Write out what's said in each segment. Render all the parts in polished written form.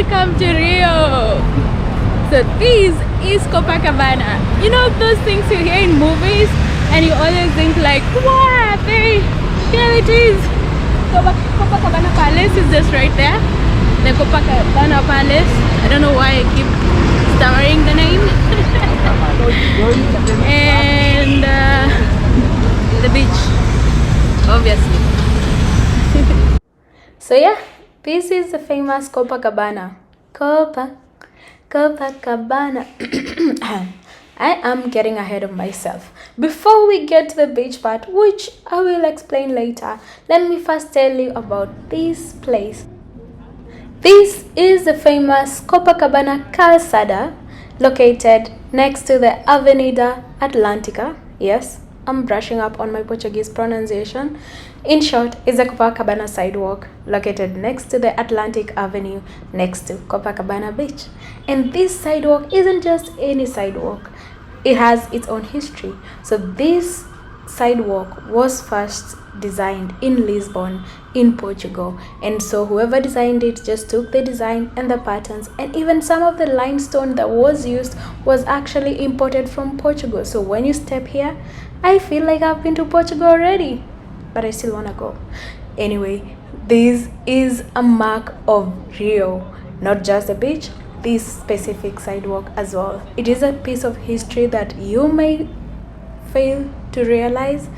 welcome to Rio. So this is Copacabana. You know those things you hear in movies and you always think like, what? Here it is. Copacabana Palace is just right there. The Copacabana Palace. I don't know why I keep stammering the name. And the beach, obviously. So yeah, this is the famous Copacabana. Copacabana. I am getting ahead of myself. Before we get to the beach part, which I will explain later, let me first tell you about this place. This is the famous Copacabana Calzada, located next to the Avenida Atlantica. Yes, I'm brushing up on my Portuguese pronunciation. In short, it's a Copacabana sidewalk located next to the Atlantic Avenue next to Copacabana Beach. And this sidewalk isn't just any sidewalk. It has its own history. So this sidewalk was first designed in Lisbon in Portugal, and so whoever designed it just took the design and the patterns, and even some of the limestone that was used was actually imported from Portugal. So when you step here, I feel like I've been to Portugal already, but I still want to go. Anyway, this is a mark of Rio, not just the beach, this specific sidewalk as well. It is a piece of history that you may fail to realize,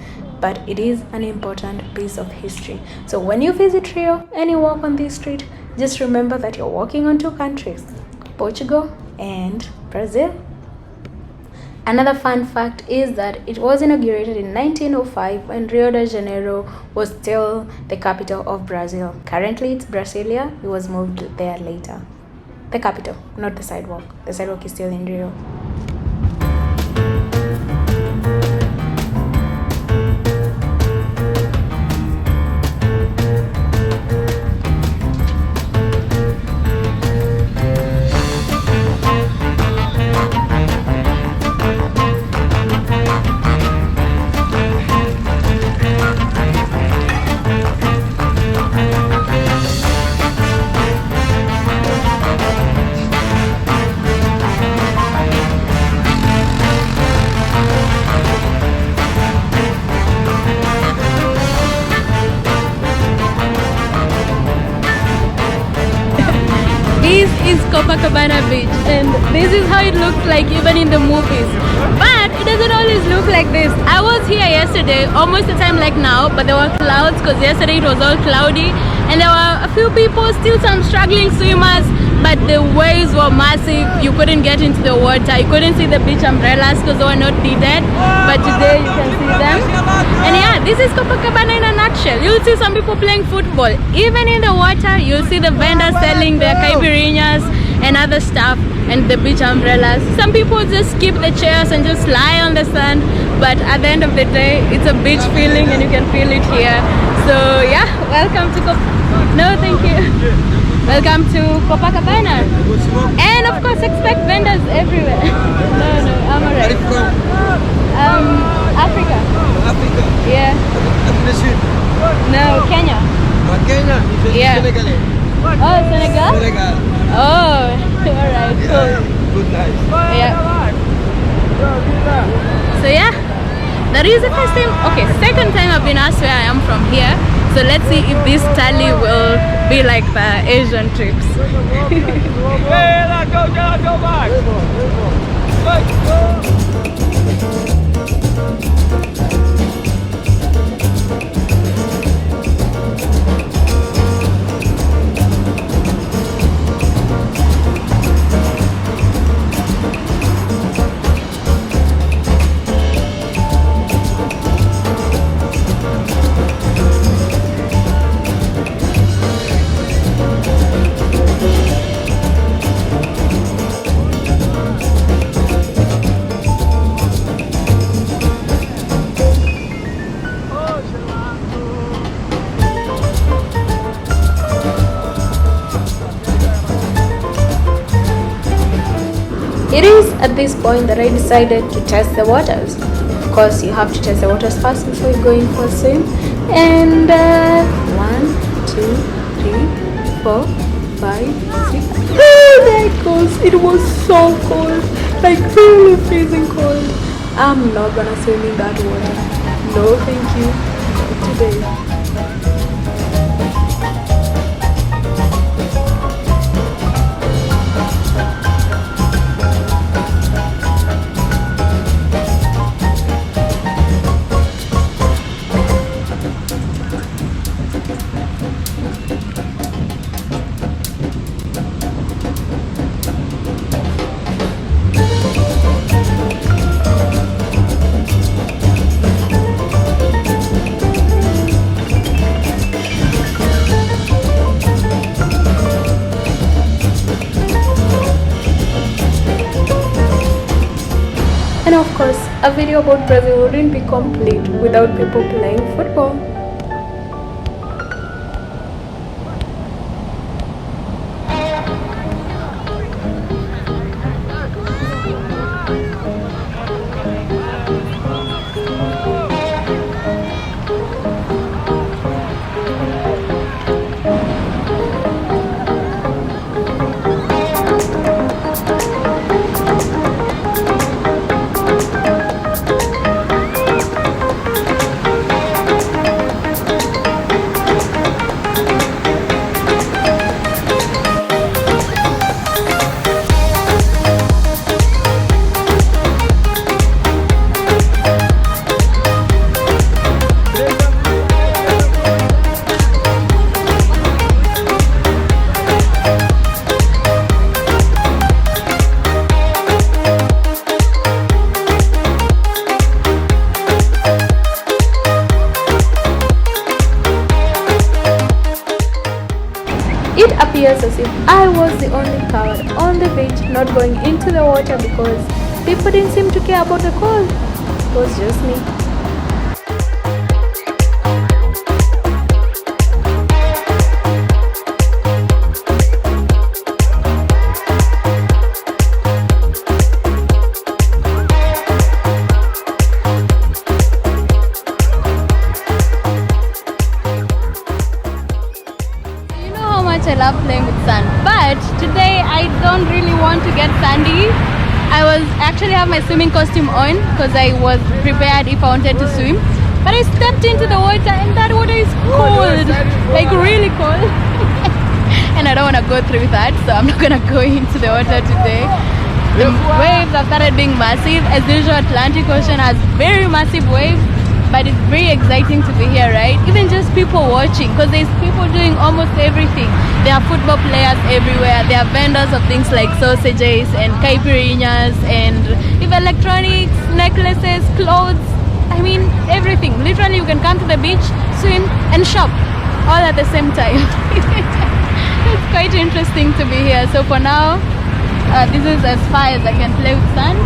but it is an important piece of history. So when you visit Rio and you walk on this street, just remember that you're walking on two countries, Portugal and Brazil. Another fun fact is that it was inaugurated in 1905 when Rio de Janeiro was still the capital of Brazil. Currently it's Brasilia. It was moved there later. The capital, not the sidewalk. The sidewalk is still in Rio. This is Copacabana Beach, and this is how it looks like even in the movies. But it doesn't always look like this. I was here yesterday, almost the time like now, but there were clouds because yesterday it was all cloudy, and there were a few people, still some struggling swimmers, but the waves were massive. You couldn't get into the water. You couldn't see the beach umbrellas because they were not needed, but today you can see them. And yeah, this is Copacabana in a nutshell. You'll see some people playing football. Even in the water, you'll see the vendors selling their caipirinhas and other stuff and the beach umbrellas. Some people just keep the chairs and just lie on the sand, but at the end of the day, it's a beach feeling and you can feel it here. So yeah, welcome to No, thank you. Welcome to Copacabana. And of course, expect vendors everywhere. No, I'm alright. Africa. Africa? Yeah. No, Kenya. Kenya? Yeah. Senegalese? Oh, Senegal? Senegal. Oh, alright, cool. Good, nice. Yeah. So yeah, that is the first time, okay, second time I've been asked where I am from here. So let's see if this tally will be like the Asian trips. Hey, go back. It is at this point that I decided to test the waters. Of course, you have to test the waters first before you go in for a swim. And 1, 2, 3, 4, 5, 6. it was so cold, like really freezing cold. I'm not gonna swim in that water. No, thank you. Not today. And of course, a video about Brazil wouldn't be complete without people playing football. It appears as if I was the only coward on the beach not going into the water because people didn't seem to care about the cold. It was just me. I love playing with sand, but today I don't really want to get sandy. I was actually have my swimming costume on because I was prepared if I wanted to swim, but I stepped into the water and that water is cold, like really cold. And I don't want to go through that, so I'm not gonna go into the water today. The waves have started being massive. As usual, Atlantic Ocean has very massive waves, but it's very exciting to be here, right? Even just people watching, because there's people doing almost everything. There are football players everywhere. There are vendors of things like sausages and caipirinhas and even electronics, necklaces, clothes. I mean, everything. Literally, you can come to the beach, swim, and shop all at the same time. It's quite interesting to be here. So for now, this is as far as I can play with sand.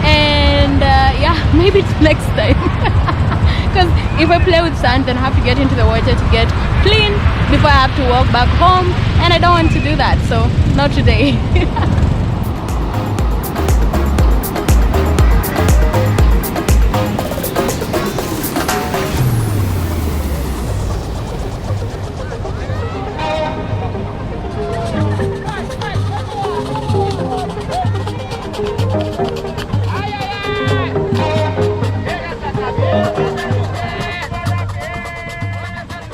And yeah, maybe it's next time. Because if I play with sand, then I have to get into the water to get clean before I have to walk back home, and I don't want to do that, so not today.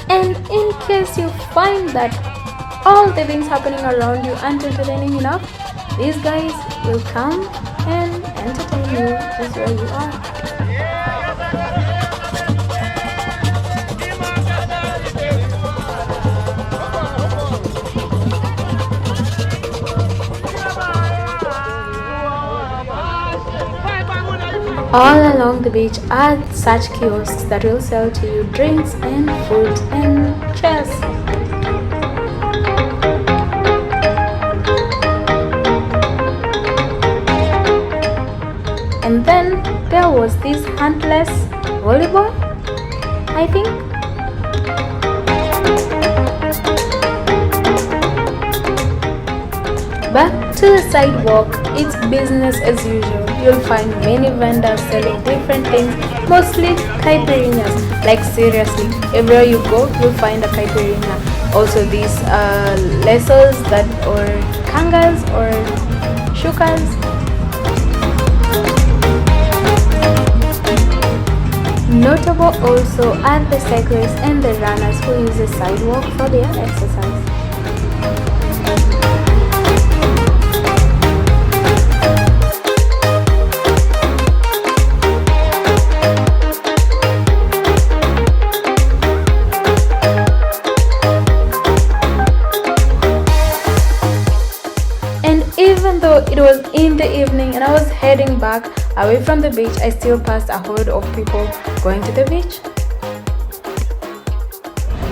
And in case you find that all the things happening around you aren't entertaining enough, these guys will come and entertain you just where you are. All along the beach are such kiosks that will sell to you drinks and food and chairs. And then there was this handless volleyball, I think. Back to the sidewalk, it's business as usual. You'll find many vendors selling different things, mostly caipirinhas. Like seriously, everywhere you go, you'll find a caipirinha. Also these lassos that or tangas or shukas. Notable also are the cyclists and the runners who use the sidewalk for their exercise. Even though it was in the evening and I was heading back away from the beach, I still passed a horde of people going to the beach.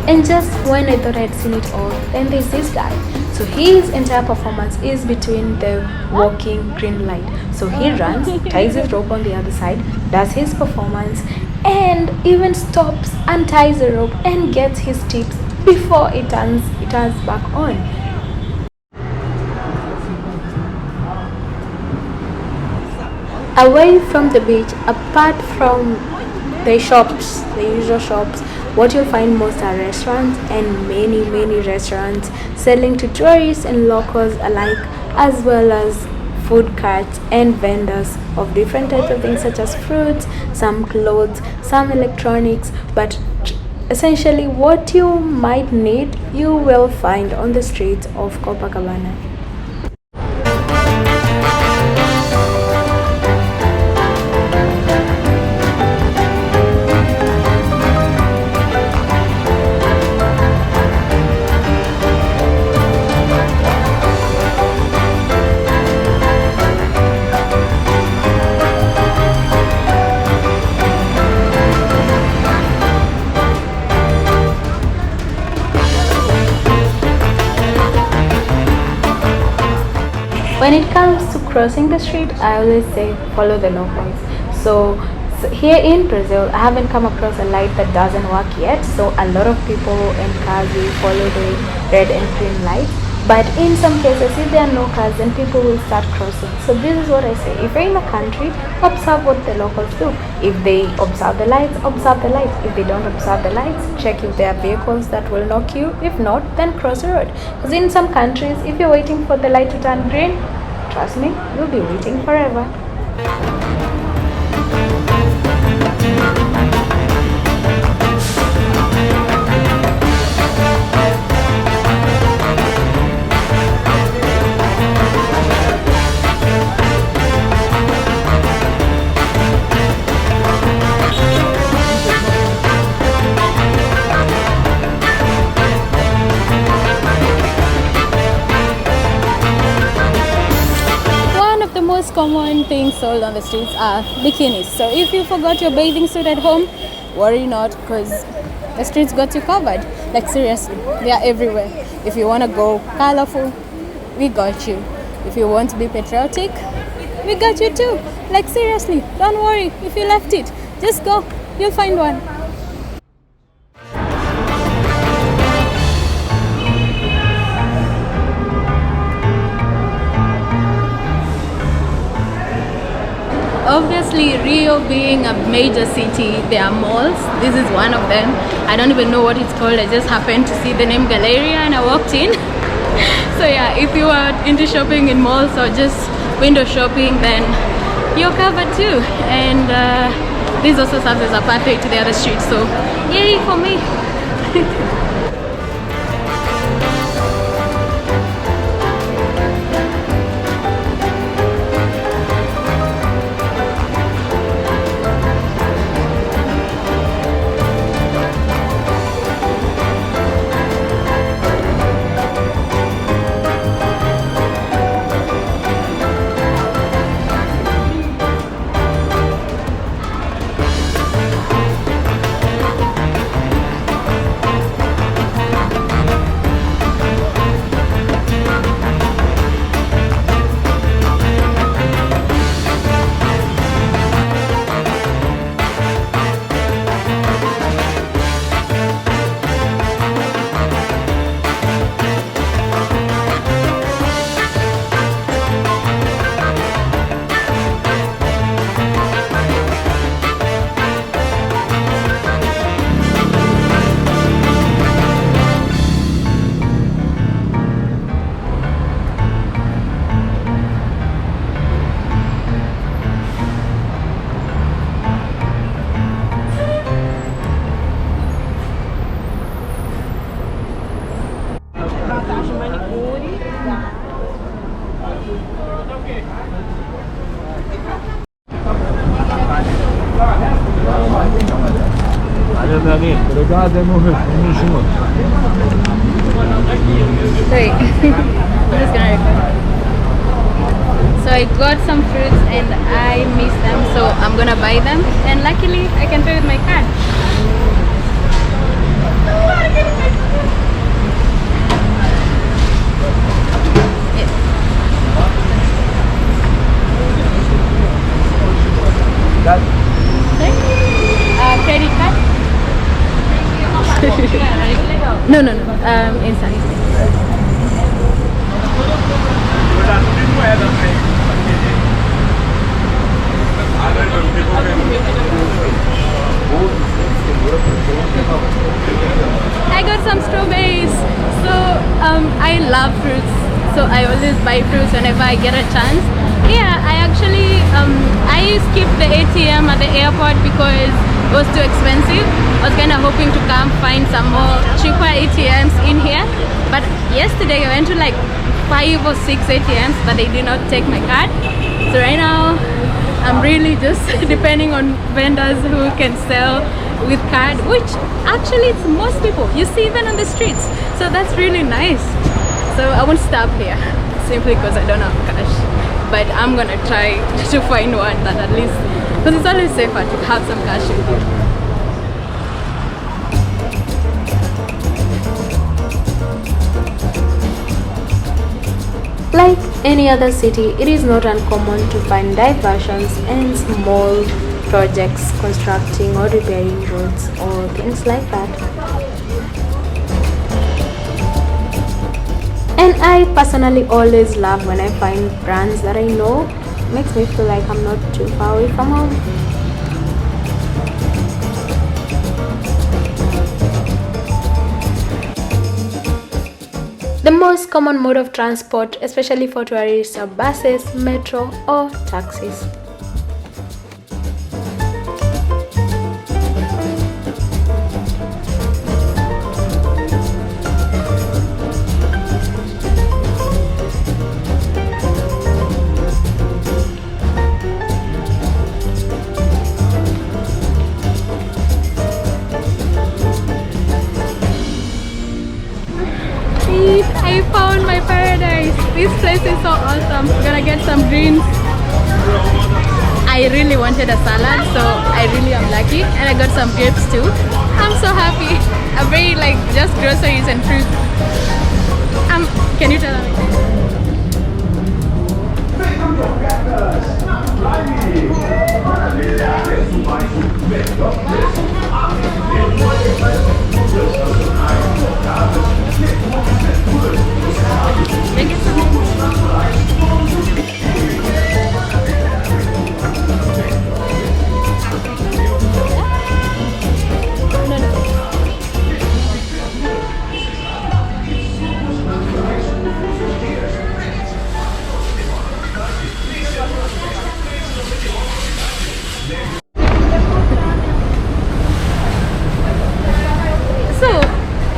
And just when I thought I'd seen it all, then there's this guy. So his entire performance is between the walking green light. So he runs, ties his rope on the other side, does his performance, and even stops, unties the rope and gets his tips before it turns back on. Away from the beach, apart from the shops, the usual shops, what you'll find most are restaurants, and many restaurants selling to tourists and locals alike, as well as food carts and vendors of different types of things such as fruits, some clothes, some electronics, but essentially what you might need you will find on the streets of Copacabana. When it comes to crossing the street, I always say follow the locals. So here in Brazil, I haven't come across a light that doesn't work yet. So a lot of people and cars will follow the red and green light. But in some cases, if there are no cars, then people will start crossing. So this is what I say. If you're in a country, observe what the locals do. If they observe the lights, observe the lights. If they don't observe the lights, check if there are vehicles that will knock you. If not, then cross the road. Because in some countries, if you're waiting for the light to turn green, trust me, you'll be waiting forever. Common things sold on the streets are bikinis. So if you forgot your bathing suit at home, worry not, because the streets got you covered. Like seriously, they are everywhere. If you want to go colorful, we got you. If you want to be patriotic, we got you too. Like seriously, don't worry if you left it. Just go, you'll find one. Obviously, Rio being a major city, there are malls. This is one of them. I don't even know what it's called. I just happened to see the name Galleria and I walked in. So yeah, if you are into shopping in malls or just window shopping, then you're covered too. And this also serves as a pathway to the other street. So yay for me. Wait, I'm just gonna record. So I got some fruits and I missed them, so I'm gonna buy them. And luckily, I can pay with my card. Credit card? No, inside. I got some strawberries. So I love fruits, so I always buy fruits whenever I get a chance. Yeah, I actually I skipped the ATM at the airport because it was too expensive. I was kind of hoping to come find some more cheaper ATMs in here, but yesterday I went to like 5 or 6 ATMs, but they did not take my card. So right now I'm really just depending on vendors who can sell with card, which actually it's most people you see even on the streets, so that's really nice. So I won't stop here simply because I don't have cash, but I'm gonna try to find one that at least, because it's always safer to have some cash with you. Like any other city, it is not uncommon to find diversions and small projects constructing or repairing roads or things like that. And I personally always love when I find brands that I know. Makes me feel like I'm not too far away from home. The most common mode of transport, especially for tourists, are buses, metro, or taxis. I found my paradise. This place is so awesome. I'm gonna get some greens. I really wanted a salad, so I really am lucky, and I got some grapes too. I'm so happy. I'm very like just groceries and fruit. Can you tell me? Thank you so much.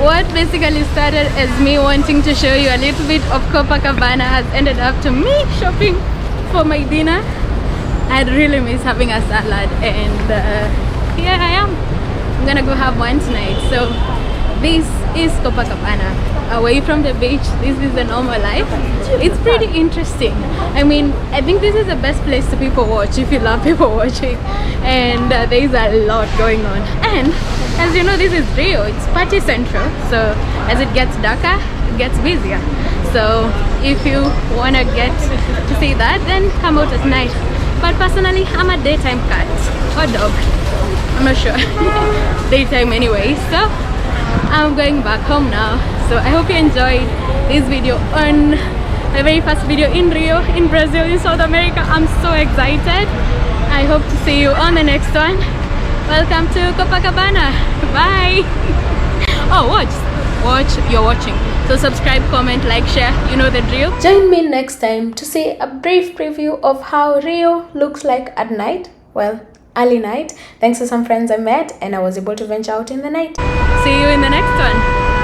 What basically started as me wanting to show you a little bit of Copacabana has ended up to me shopping for my dinner. I'd really miss having a salad, and here I am. I'm gonna go have one tonight. So this is Copacabana, away from the beach. This is the normal life. It's pretty interesting. I mean, I think this is the best place to people watch if you love people watching, and there is a lot going on. And as you know, this is Rio, it's party central, so as it gets darker, it gets busier. So if you want to get to see that, then come out at night. But personally, I'm a daytime cat or dog, I'm not sure. Daytime anyway. So I'm going back home now. So I hope you enjoyed this video on my very first video in Rio, in Brazil, in South America. I'm so excited. I hope to see you on the next one. Welcome to Copacabana. Bye. Oh, watch, you're watching. So subscribe, comment, like, share, you know the drill. Join me next time to see a brief preview of how Rio looks like at night. Well, early night. Thanks to some friends I met, and I was able to venture out in the night. See you in the next one.